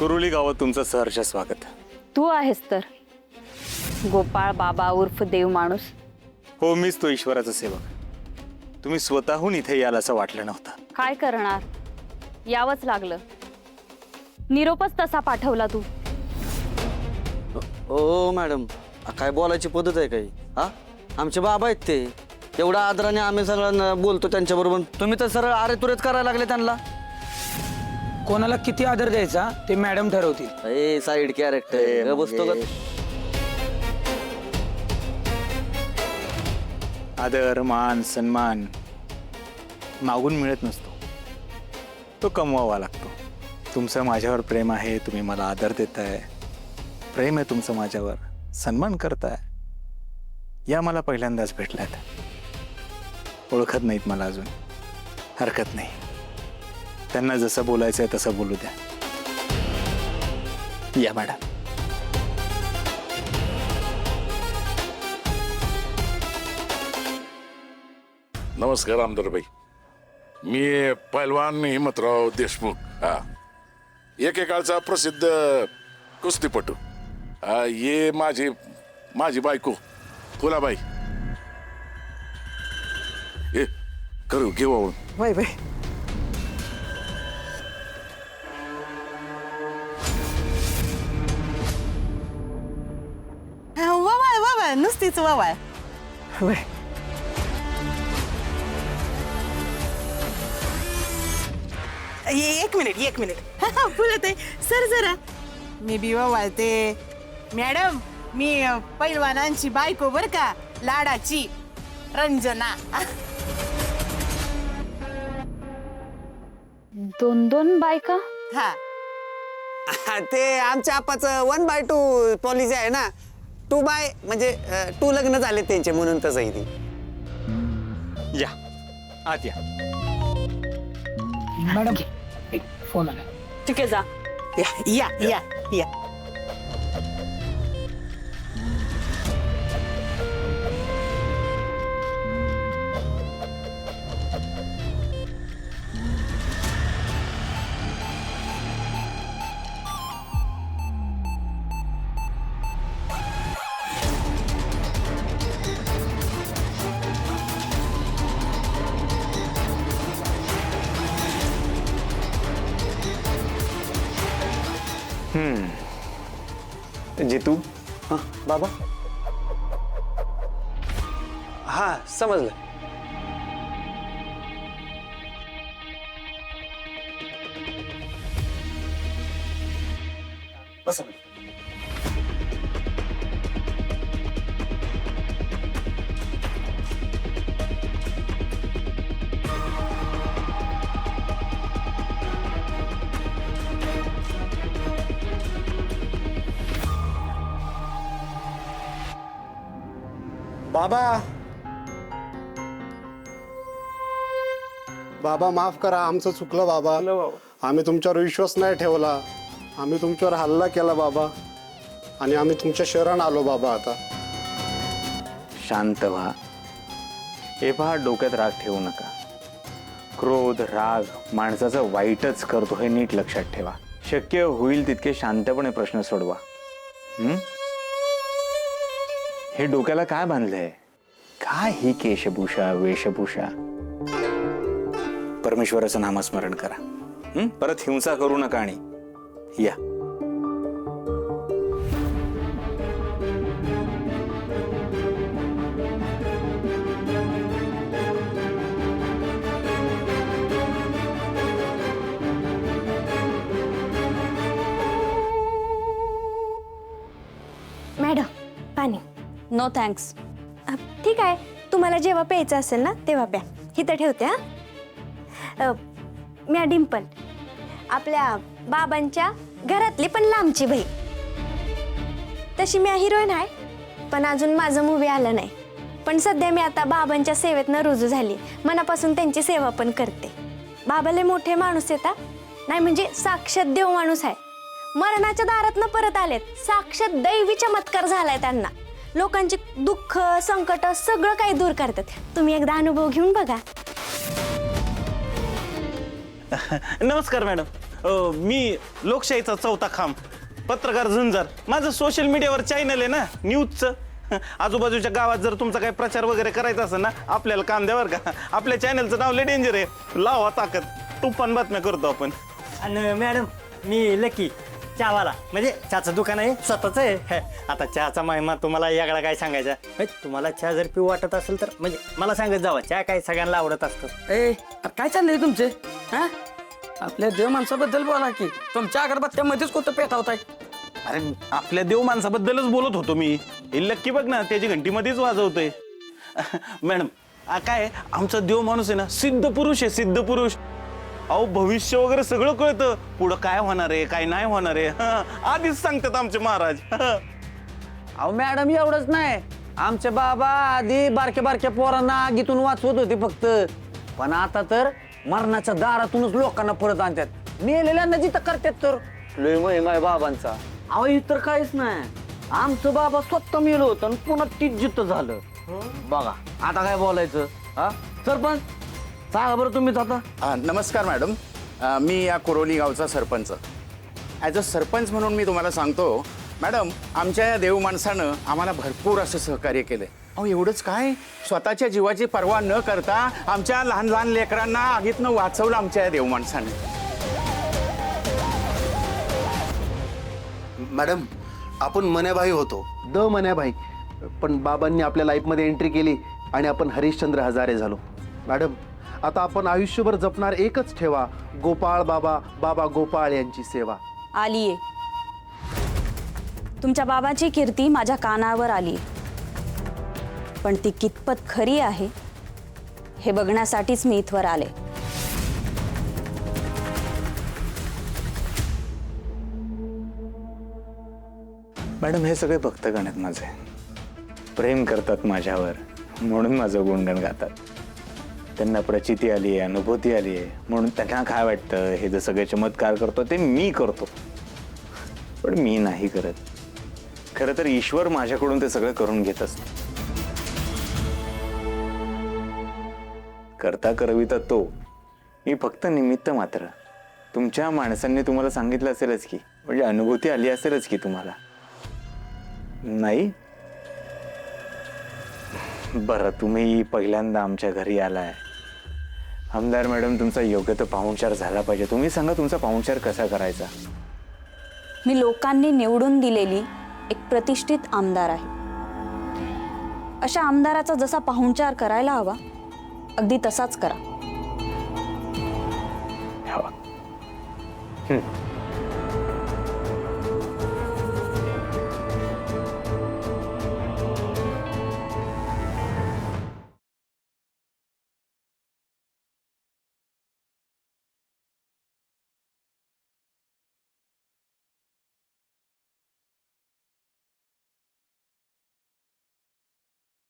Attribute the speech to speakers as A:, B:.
A: कुरुली गावात तुमचं सहर्ष स्वागत.
B: तू आहेस तर गोपाळ बाबा उर्फ देव माणूस.
A: हो, मीच तो ईश्वराचा सेवक. तुम्ही स्वतःहून इथे याल असं वाटलं नव्हतं.
B: काय करणार, यावंच लागलं. निरोपच तसा पाठवला तू.
C: हो मॅडम, काय बोलायची पद्धत आहे काही? हा, आमचे बाबा आहेत ते. एवढा आदराने आम्ही सगळ्यांना बोलतो त्यांच्याबरोबर, तुम्ही तर सरळ आरे तुरेच करायला लागले त्यांना.
D: कोणाला किती आदर द्यायचा ते मॅडम ठरवतील.
C: ए साईड कॅरेक्टर बसतो का?
A: आदर, मान, सन्मान मागून मिळत नसतो, तो कमवावा लागतो. तुमचं माझ्यावर प्रेम आहे, तुम्ही मला आदर देताय. प्रेम आहे तुमचं माझ्यावर, सन्मान करताय. या मला पहिल्यांदाच भेटल्यात. ओळखत नाहीत मला अजून, हरकत नाही. त्यांना जसं बोलायचंय तसं बोलू द्या. या मॅडम.
E: नमस्कार आमदारबाई. मी पैलवान हिमतराव देशमुख. हा, एकेकाळचा प्रसिद्ध कुस्तीपटू. हा, ये माझी बायको फुलाबाई. ये करू घेऊ.
F: Bye bye. ववाळ ववाळ नुसतीच ववाळ. बाय. एक मिनिट बोलत आहे सर जरा. मी बी ववाळते मॅडम. मी पैलवानांची बायको बर का, लाडाची रंजना.
B: दोन दोन बायका.
F: हा ते आमच्या आपाचं 1/2 पॉलिसी आहे ना. 2 म्हणजे 2 लग्न झाले त्यांचे म्हणून तसं ती.
A: या आत या.
D: मॅडम एक फोन आला.
B: ठीक आहे, जा.
F: या या या.
A: जितू.
C: हा बाबा. हा समजलं.
G: बाबा माफ करा, आमचं चुकलं बाबा. आम्ही तुमच्यावर विश्वास नाही ठेवला. आम्ही तुमच्यावर हल्ला केला बाबा, आणि आम्ही तुमच्या शरण आलो बाबा. आता
A: शांत व्हा. हे पहा, डोक्यात राग ठेवू नका. क्रोध, राग माणसाचं वाईटच करतो, हे नीट लक्षात ठेवा. शक्य होईल तितके शांतपणे प्रश्न सोडवा. हे डोक्याला काय बांधलंय? काय ही केशभूषा, वेशभूषा? परमेश्वराचं नामस्मरण करा. परत हिंसा करू नका. आणि या.
H: मॅडम पाणी.
B: No thanks.
H: ठीक आहे, तुम्हाला जेव्हा प्यायचं असेल ना तेव्हा प्या. इथं ठेवते. हा, मी डिंपल, आपल्या बाबांच्या घरातली पण लांबची बहीण. तशी मी हिरोईन आहे, पण अजून माझं मूवी आलं नाही. पण सध्या मी आता बाबांच्या सेवेतनं रुजू झाली. मनापासून त्यांची सेवा पण करते. बाबाले मोठे माणूस येतात, नाही म्हणजे साक्षात देव माणूस आहे. मरणाच्या दारातनं परत आलेत. साक्षात दैवी चमत्कार झालाय त्यांना. लोकांची दुःख, संकट सगळं काही दूर करतात. तुम्ही एकदा अनुभव घेऊन बघा.
C: नमस्कार मॅडम.
I: मी लोकशाहीचा चौथा खांब पत्रकार झुंजार. माझं सोशल मीडियावर चॅनल आहे ना न्यूजचं. आजूबाजूच्या गावात जर तुमचा काही प्रचार वगैरे करायचा असेल ना आपल्याला काम द्या बरं का. आपल्या चॅनलचं नाव लय डेंजर आहे. लावा ताकद, तुफान बातम्या करतो आपण.
J: आणि मॅडम मी लकी चहावाला, म्हणजे चहाचं दुकान आहे स्वतःच आहे. आता चहाचा महिमा तुम्हाला याकडा काय सांगायचा. तुम्हाला चहा जर पिऊ वाटत असेल तर म्हणजे मला सांगत जावा. चहा काय सगळ्यांना आवडत असतं.
D: काय चाललंय तुमचे? हा आपल्या देव माणसाबद्दल बोला की. तुमच्या अगरबत्त्यामध्येच कोणतं पेटावताय?
I: अरे आपल्या देव माणसाबद्दलच बोलत होतो मी. हे लक्की बघ ना त्याची घंटीमध्येच वाजवतोय. मॅडम काय आमचा देव माणूस आहे ना सिद्ध पुरुष आहे, सिद्ध पुरुष. अहो भविष्य वगैरे सगळं कळतं. पुढं काय होणार आहे काय नाही होणार आहे आधीच सांगतात आमचे महाराज.
C: अहो मॅडम एवढंच नाही, आमचे बाबा आधी बारक्या बारक्या पोरांना आगीतून वाचवत होते फक्त, पण आता तर मरणाच्या दारातूनच लोकांना परत आणतात. मेलेल्यांना जिथं करतात तर लय महिमा आहे बाबांचा. अहो इतर काहीच नाही, आमचं बाबा स्वतः मेलं होतं आणि पुन्हा तीच जिथं झालं. बघा आता काय बोलायचं. हा सरपंच सांगा बरं तुम्हीच आता.
K: नमस्कार मॅडम, मी या कोरोली गावचा सरपंच. ॲज अ सरपंच म्हणून मी तुम्हाला सांगतो मॅडम, आमच्या या देव माणसानं आम्हाला भरपूर असं सहकार्य केलं. अहो एवढंच काय, स्वतःच्या जीवाची पर्वा न करता आमच्या लहान लहान लेकरांना आगीतनं वाचवलं आमच्या या देव माणसाने.
L: मॅडम आपण मन्याभाई होतो, मन्याभाई, पण बाबांनी आपल्या लाईफमध्ये एंट्री केली आणि आपण हरिश्चंद्र हजारे झालो. मॅडम आता आपण आयुष्यभर जपणार एकच ठेवा, गोपाळ बाबा, बाबा गोपाळ यांची सेवा.
B: आलीये. तुमच्या बाबाची कीर्ती माझ्या कानावर आली, पण ती कितपत खरी आहे हे बघण्यासाठीच मी इथवर आले.
A: मॅडम हे सगळे भक्त गण आहेत माझे. प्रेम करतात माझ्यावर म्हणून माझं गुणगण गातात. त्यांना प्रचिती आली आहे, अनुभूती आली आहे म्हणून त्यांना काय वाटतं हे जे सगळे चमत्कार करतो ते मी करतो, पण मी नाही करत. खरं तर ईश्वर माझ्याकडून ते सगळं करून घेत असतो. करता करविता तो, मी फक्त निमित्त मात्र. तुमच्या माणसांनी तुम्हाला सांगितलं असेलच की, म्हणजे अनुभूती आली असेलच की तुम्हाला. नाही बरं, तुम्ही पहिल्यांदा आमच्या घरी आलाय. आमदार मॅडम तुमचा योग्य तो पाहुणचार झाला पाहिजे. तुम्ही सांगा तुमचा पाहुणचार कसा करायचा.
B: मी लोकांनी निवडून दिलेली एक प्रतिष्ठित आमदार आहे. अशा आमदाराचा जसा पाहुणचार करायला हवा अगदी तसाच करा.
A: हवा.